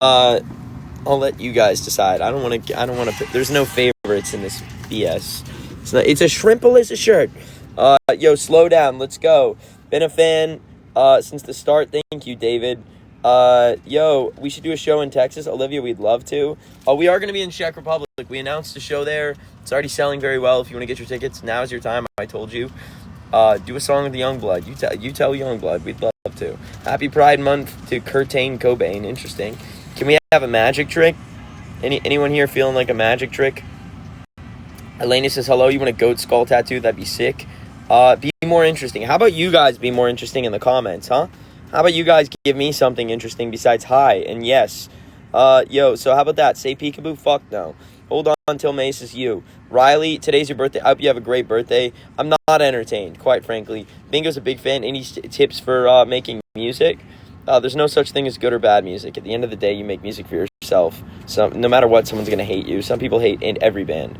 I'll let you guys decide. I don't want to. There's no favorites in this BS. It's a shrimpless shirt. Yo, slow down. Let's go. Been a fan since the start. Thank you, David. Yo, we should do a show in Texas. Olivia, we'd love to. We are going to be in Czech Republic. We announced a show there. It's already selling very well. If you want to get your tickets, now's your time. I told you. Do a song with the Youngblood. You tell Youngblood. We'd love to. Happy Pride Month to Curtain Cobain. Interesting. Can we have a magic trick? Anyone here feeling like a magic trick? Elena says, hello, you want a goat skull tattoo? That'd be sick. Be more interesting. How about you guys be more interesting in the comments, huh? How about you guys give me something interesting besides hi and yes? Yo, so how about that? Say peekaboo? Fuck no. Hold on until May says you. Riley, today's your birthday. I hope you have a great birthday. I'm not entertained, quite frankly. Bingo's a big fan. Any tips for making music? There's no such thing as good or bad music. At the end of the day, you make music for yourself. So no matter what, someone's going to hate you. Some people hate in every band.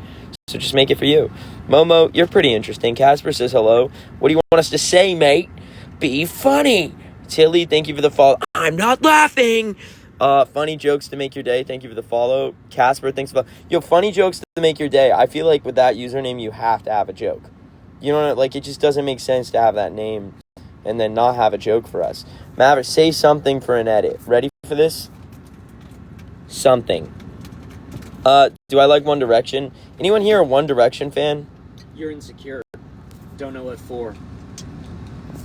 So just make it for you. Momo, you're pretty interesting. Casper says hello. What do you want us to say, mate? Be funny. Tilly, thank you for the follow. I'm not laughing. Funny jokes to make your day. Thank you for the follow. Casper, thanks for the... Yo, funny jokes to make your day. I feel like with that username, you have to have a joke. You know, like, it just doesn't make sense to have that name and then not have a joke for us. Maverick, say something for an edit. Ready for this? Something. Do I like One Direction? Anyone here a One Direction fan? You're insecure. Don't know what for.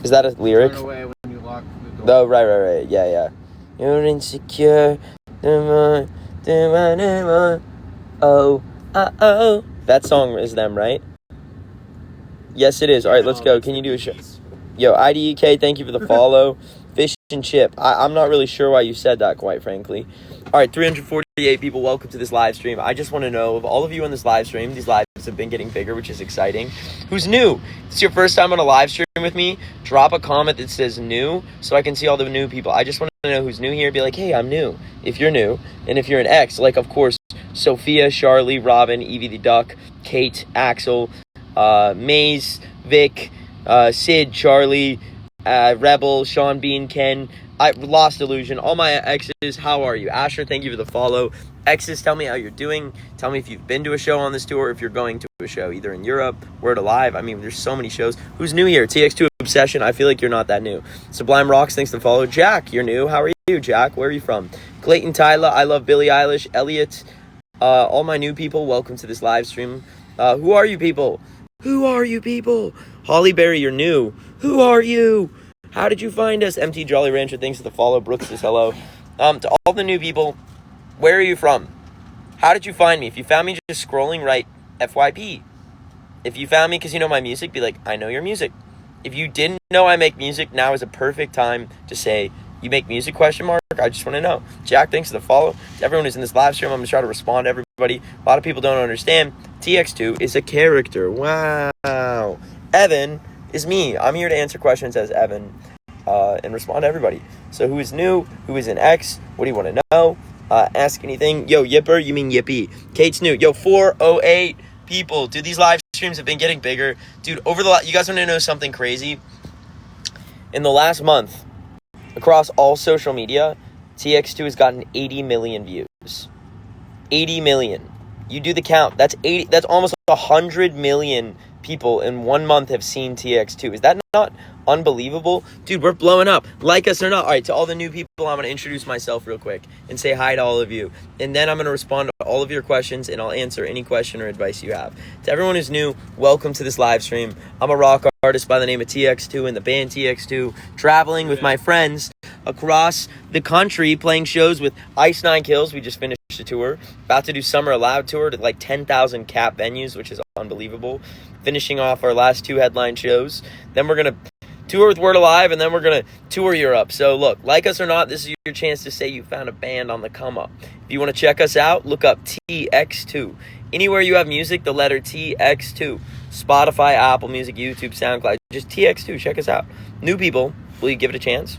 Is that a lyric? Run away when you lock the door. Oh, right. Yeah. You're insecure. Oh. That song is them, right? Yes, it is. All right, let's go. Can you do a show? Yo, IDEK, thank you for the follow. Fish and chip. I'm not really sure why you said that, quite frankly. All right, 348 people, welcome to this live stream. I just want to know, of all of you on this live stream, these lives have been getting bigger, which is exciting. Who's new? If it's your first time on a live stream with me, drop a comment that says new so I can see all the new people. I just want to know who's new here. Be like, hey, I'm new, if you're new. And if you're an ex, like, of course, Sophia, Charlie, Robin, Evie the Duck, Kate, Axel, Maze, Vic, Sid, Charlie, Rebel, Sean Bean, Ken, I lost illusion. All my exes, how are you? Asher, thank you for the follow. Exes, tell me how you're doing. Tell me if you've been to a show on this tour, if you're going to a show either in Europe, Word Alive. I mean, there's so many shows. Who's new here? Tx2 Obsession. I feel like you're not that new. Sublime Rocks, thanks for the follow. Jack, you're new. How are you, Jack? Where are you from? Clayton Tyler, I love Billie Eilish. Elliot, all my new people, welcome to this live stream. Who are you people? Who are you people? Holly Berry, you're new. Who are you? How did you find us? MT Jolly Rancher, thanks for the follow. Brooks says hello. To all the new people, where are you from? How did you find me? If you found me just scrolling right, FYP. If you found me because you know my music, be like, I know your music. If you didn't know I make music, now is a perfect time to say, you make music, question mark? I just want to know. Jack, thanks for the follow. To everyone who's in this live stream, I'm going to try to respond to everybody. A lot of people don't understand. Tx2 is a character. Wow. Evan is me. I'm here to answer questions as Evan and respond to everybody. So who is new? Who is an ex? What do you want to know? Ask anything. Yo, Yipper, you mean Yippee. Kate's new. Yo, 408 people. Dude, these live streams have been getting bigger. Dude, you guys want to know something crazy? In the last month, across all social media, Tx2 has gotten 80 million views. 80 million. You do the count. That's almost 100 million people in 1 month have seen Tx2. Is that not unbelievable? Dude, we're blowing up. Like us or not. All right, to all the new people, I'm going to introduce myself real quick and say hi to all of you. And then I'm going to respond to all of your questions, and I'll answer any question or advice you have. To everyone who's new, welcome to this live stream. I'm a rock artist by the name of Tx2 in the band Tx2, traveling with my friends across the country, playing shows with Ice Nine Kills. We just finished a tour. About to do Summer Aloud tour to like 10,000 cap venues, which is unbelievable. Finishing off our last 2 headline shows. Then we're going to tour with Word Alive, and then we're going to tour Europe. So look, like us or not, this is your chance to say you found a band on the come up. If you want to check us out, look up Tx2. Anywhere you have music, the letter Tx2. Spotify, Apple Music, YouTube, SoundCloud. Just Tx2. Check us out. New people, will you give it a chance?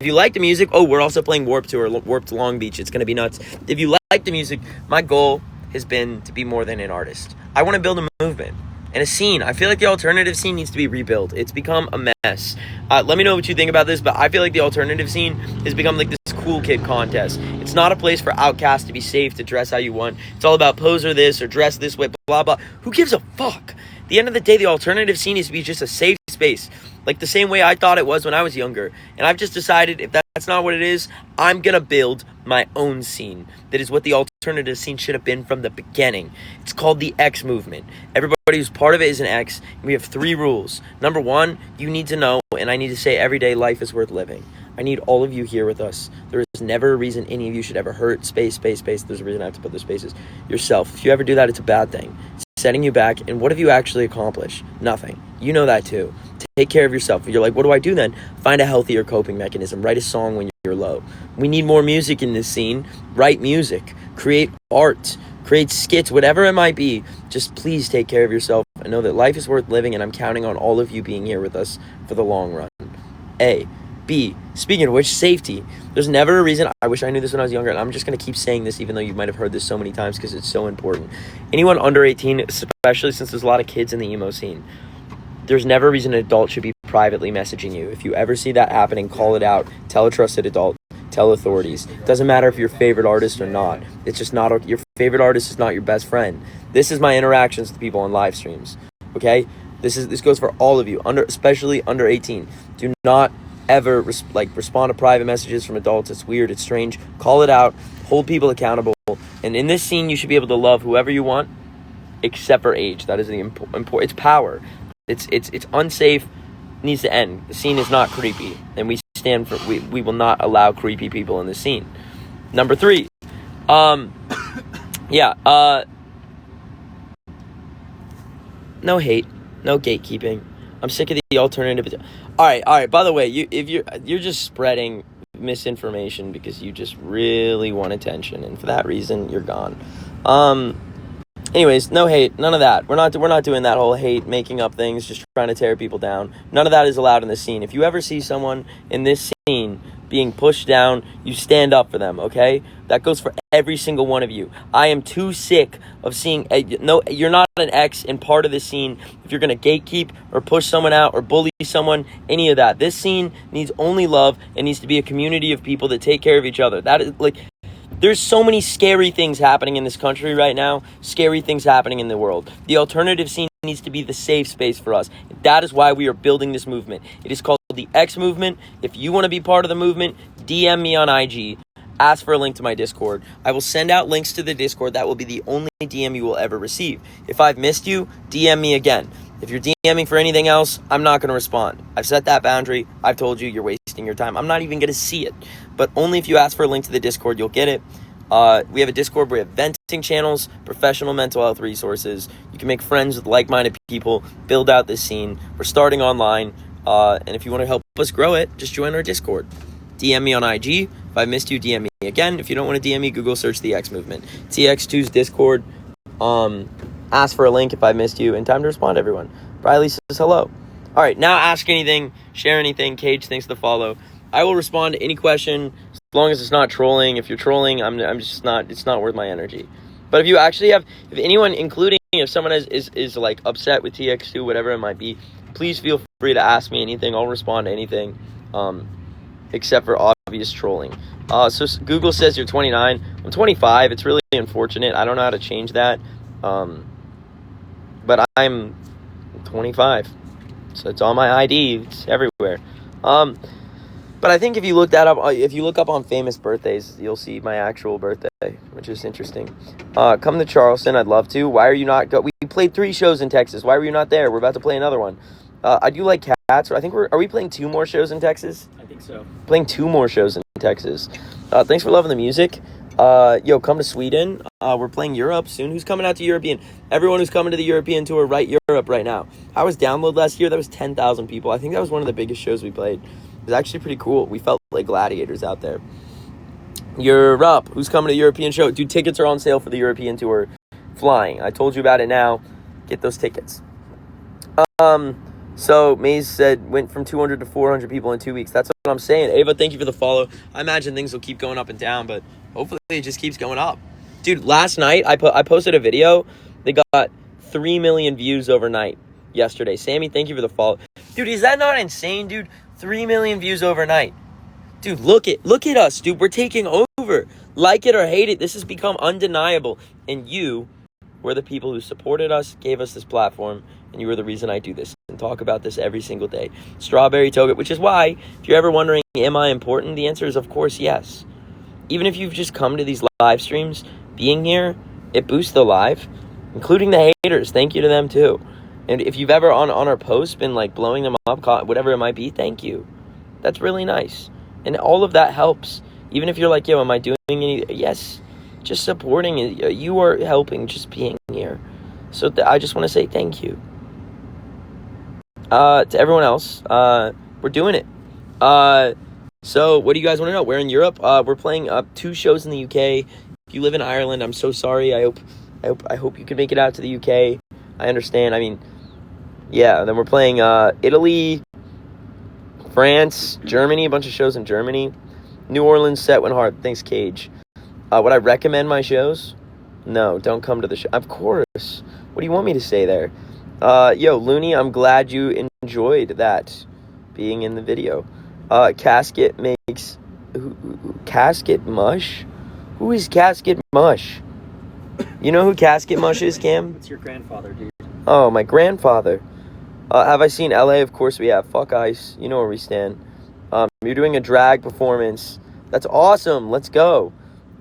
If you like the music, we're also playing Warped Tour, Warped Long Beach. It's going to be nuts. If you like the music, my goal has been to be more than an artist. I want to build a movement and a scene. I feel like the alternative scene needs to be rebuilt. It's become a mess. Let me know what you think about this, but I feel like the alternative scene has become like this cool kid contest. It's not a place for outcasts to be safe, to dress how you want. It's all about poser this or dress this way, blah, blah. Who gives a fuck? At the end of the day, the alternative scene needs to be just a safe space. Like the same way I thought it was when I was younger. And I've just decided if that's not what it is, I'm going to build my own scene. That is what the alternative scene should have been from the beginning. It's called the X movement. Everybody who's part of it is an X. And we have 3 rules. Number 1, you need to know, and I need to say every day, life is worth living. I need all of you here with us. There is never a reason any of you should ever hurt. Space. There's a reason I have to put the spaces. Yourself. If you ever do that, it's a bad thing. It's setting you back. And what have you actually accomplished? Nothing. You know that too. Take care of yourself. If you're like, what do I do then? Find a healthier coping mechanism. Write a song when you're low. We need more music in this scene. Write music. Create art. Create skits. Whatever it might be. Just please take care of yourself and know that life is worth living, and I'm counting on all of you being here with us for the long run. A. B. Speaking of which, safety. There's never a reason. I wish I knew this when I was younger, and I'm just going to keep saying this even though you might have heard this so many times because it's so important. Anyone under 18, especially since there's a lot of kids in the emo scene, there's never a reason an adult should be privately messaging you. If you ever see that happening, call it out. Tell a trusted adult. Tell authorities. Doesn't matter if you're your favorite artist or not. It's just not, your favorite artist is not your best friend. This is my interactions with people on live streams. Okay? This goes for all of you, especially under 18. Do not ever respond to private messages from adults. It's weird. It's strange. Call it out. Hold people accountable. And in this scene, you should be able to love whoever you want, except for age. That is the important. It's power. It's unsafe. It needs to end. The scene is not creepy, and we stand for. We will not allow creepy people in the scene. Number 3. No hate. No gatekeeping. I'm sick of the alternative. All right. By the way, if you're just spreading misinformation because you just really want attention, and for that reason, you're gone. Anyways, no hate, none of that. We're not doing that whole hate, making up things, just trying to tear people down. None of that is allowed in this scene. If you ever see someone in this scene being pushed down, you stand up for them, okay? That goes for every single one of you. I am too sick of seeing... No, you're not an X in part of this scene if you're going to gatekeep or push someone out or bully someone, any of that. This scene needs only love and needs to be a community of people that take care of each other. That is, like... There's so many scary things happening in this country right now. Scary things happening in the world. The alternative scene needs to be the safe space for us. That is why we are building this movement. It is called the X movement. If you want to be part of the movement, DM me on IG. Ask for a link to my Discord. I will send out links to the Discord. That will be the only DM you will ever receive. If I've missed you, DM me again. If you're DMing for anything else, I'm not going to respond. I've set that boundary. I've told you you're wasting your time. I'm not even going to see it. But only if you ask for a link to the Discord, you'll get it. We have a Discord where we have venting channels, professional mental health resources. You can make friends with like-minded people, build out this scene. We're starting online. And if you want to help us grow it, just join our Discord. DM me on IG. If I missed you, DM me again. If you don't want to DM me, Google search the X Movement. Tx2's Discord. Ask for a link if I missed you, and time to respond, everyone. Briley says hello. All right, now ask anything, share anything. Cage, thanks for the follow. I will respond to any question as long as it's not trolling. If you're trolling, I'm just not. It's not worth my energy. But if you actually have, if anyone, including if someone is like upset with Tx2, whatever it might be, please feel free to ask me anything. I'll respond to anything, except for obvious trolling. So Google says you're 29. I'm 25. It's really unfortunate. I don't know how to change that. But I'm 25, so it's on my ID. It's everywhere. But I think if you look up on famous birthdays, you'll see my actual birthday, which is interesting. Come to Charleston. I'd love to. Why are you not we played 3 shows in Texas. Why were you not there? We're about to play another one. I do like cats. I think are we playing 2 more shows in Texas? I think so. Playing 2 more shows in Texas. Thanks for loving the music. Come to Sweden. We're playing Europe soon. Who's coming out to European? Everyone who's coming to the European tour, right? Europe right now. I was download last year. That was 10,000 people. I think that was one of the biggest shows we played. It was actually pretty cool. We felt like gladiators out there. Europe. Who's coming to the European show? Dude, tickets are on sale for the European tour. Flying. I told you about it now. Get those tickets. So Maze said went from 200 to 400 people in 2 weeks. That's what I'm saying. Ava, thank you for the follow. I imagine things will keep going up and down, but hopefully it just keeps going up. Dude, last night I posted a video. They got 3 million views overnight yesterday. Sammy, thank you for the follow. Dude, is that not insane, dude? 3 million views overnight. Dude, look at us, dude. We're taking over. Like it or hate it, this has become undeniable. And you were the people who supported us, gave us this platform, and you were the reason I do this and talk about this every single day. Strawberry Toga, which is why, if you're ever wondering, am I important? The answer is, of course, yes. Even if you've just come to these live streams, being here, it boosts the live, including the haters. Thank you to them, too. And if you've ever on our posts been, like, blowing them up, whatever it might be, thank you. That's really nice. And all of that helps. Even if you're like, yo, am I doing any? Yes. Just supporting it. You are helping just being here. So I just want to say thank you. To everyone else, we're doing it. So what do you guys want to know? We're in Europe. We're playing 2 shows in the UK. If you live in Ireland, I'm so sorry. I hope you can make it out to the UK. I understand. I mean, yeah. And then we're playing Italy, France, Germany. A bunch of shows in Germany. New Orleans set went hard. Thanks, Cage. Would I recommend my shows? No, don't come to the show. Of course. What do you want me to say there? Yo, Looney, I'm glad you enjoyed that being in the video. Casket makes... Casket Mush? Who is Casket Mush? You know who Casket Mush is, Cam? It's your grandfather, dude. Oh, my grandfather. Have I seen LA? Of course we have. Fuck Ice. You know where we stand. You're doing a drag performance. That's awesome. Let's go.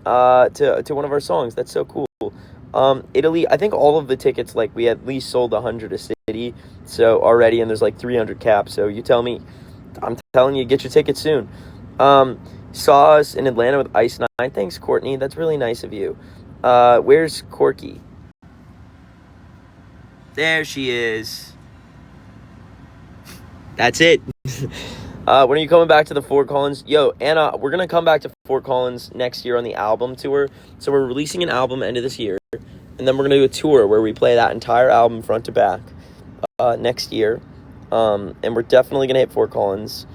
To one of our songs. That's so cool. Italy, I think all of the tickets, like, we at least sold 100 a city, so already, and there's like 300 caps, so you tell me, I'm telling you, get your tickets soon. Saw us in Atlanta with Ice 9. Thanks, Courtney. That's really nice of you. Where's Corky? There she is. That's it. When are you coming back to the Fort Collins? Yo, Anna, we're going to come back to Fort Collins next year on the album tour. So we're releasing an album end of this year. And then we're going to do a tour where we play that entire album front to back next year. And we're definitely going to hit Fort Collins.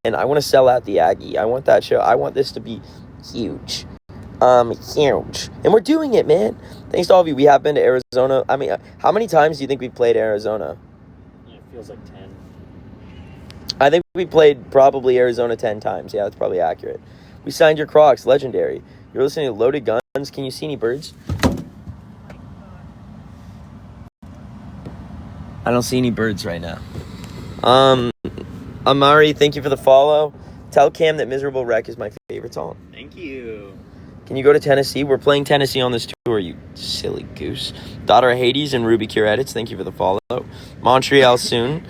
And I want to sell out the Aggie. I want that show. I want this to be huge. Huge. And we're doing it, man. Thanks to all of you. We have been to Arizona. I mean, how many times do you think we've played Arizona? Yeah, it feels like 10. I think we played probably Arizona 10 times. Yeah, that's probably accurate. We signed your Crocs. Legendary. You're listening to Loaded Guns. Can you see any birds? I don't see any birds right now. Amari, thank you for the follow. Tell Cam that Miserable Wreck is my favorite song. Thank you. Can you go to Tennessee? We're playing Tennessee on this tour, you silly goose. Daughter of Hades and Ruby Cure Edits, thank you for the follow. Montreal soon.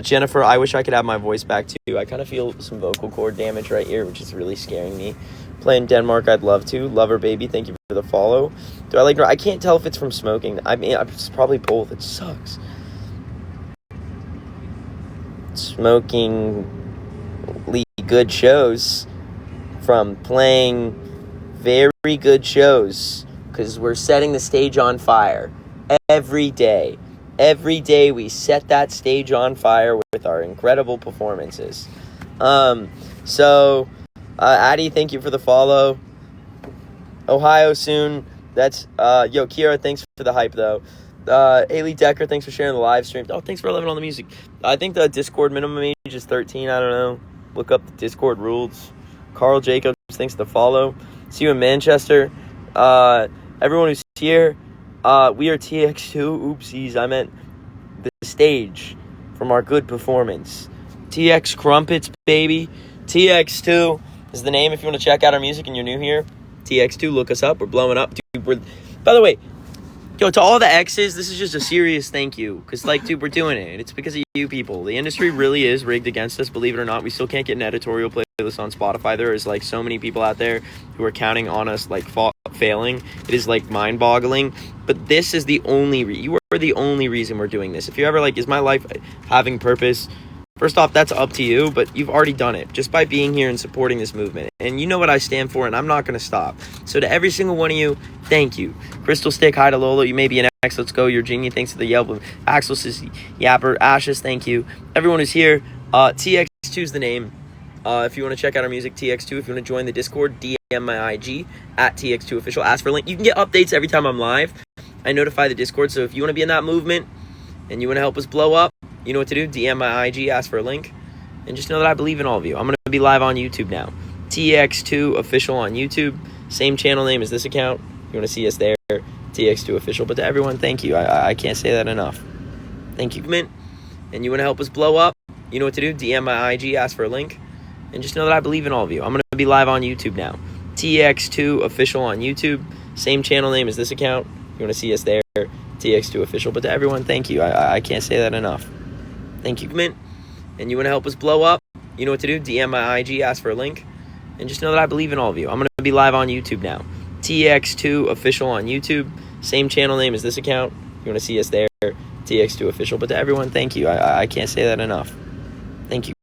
Jennifer, I wish I could have my voice back too. I kind of feel some vocal cord damage right here, which is really scaring me. Playing Denmark, I'd love to. Lover Baby, thank you for the follow. Do I like... I can't tell if it's from smoking. I mean, it's probably both. It sucks. Smoking good shows from playing very good shows because we're setting the stage on fire every day. Every day we set that stage on fire with our incredible performances. Addie, thank you for the follow. Ohio soon. That's, yo, Kira, thanks for the hype, though. Haley Decker, thanks for sharing the live stream. Oh, thanks for loving all the music. I think the Discord minimum age is 13. I don't know. Look up the Discord rules. Carl Jacobs, thanks for the follow. See you in Manchester. Everyone who's here, we are Tx2. Oopsies, I meant the stage from our good performance. TX Crumpets, baby. Tx2 is the name if you want to check out our music and you're new here. Tx2, look us up. We're blowing up. Dude, by the way, yo, to all the X's, this is just a serious thank you. Because, like, dude, we're doing it. It's because of you people. The industry really is rigged against us, believe it or not. We still can't get an editorial playlist on Spotify. There is, like, so many people out there who are counting on us, like, failing. It is, like, mind-boggling. But this is the only you are the only reason we're doing this. If you're ever like, is my life having purpose? First off, that's up to you, but you've already done it just by being here and supporting this movement. And you know what I stand for, and I'm not going to stop. So to every single one of you, thank you. Crystal Stick, hi to Lolo. You may be an X. Let's go. You're genius. Thanks to the Yelp. Axel says, Yapper. Ashes, thank you. Everyone who's here, TX2 is the name. If you want to check out our music, Tx2. If you want to join the Discord, DM my IG at Tx2 official. Ask for a link. You can get updates every time I'm live. I notify the Discord. So if you want to be in that movement and you want to help us blow up, you know what to do. DM my IG, ask for a link, and just know that I believe in all of you. I'm going to be live on YouTube now. Tx2 official on YouTube. Same channel name as this account. You want to see us there, Tx2 official. But to everyone, thank you. I can't say that enough. Thank you. And you want to help us blow up? You know what to do. DM my IG, ask for a link, and just know that I believe in all of you. I'm going to be live on YouTube now. Tx2 official on YouTube. Same channel name as this account. You want to see us there, Tx2 official. But to everyone, thank you. I can't say that enough. Thank you. And you want to help us blow up? You know what to do. DM my IG, ask for a link, and just know that I believe in all of you. I'm going to be live on YouTube now. Tx2 official on YouTube. Same channel name as this account. You want to see us there, Tx2 official. But to everyone, thank you. I can't say that enough. Thank you.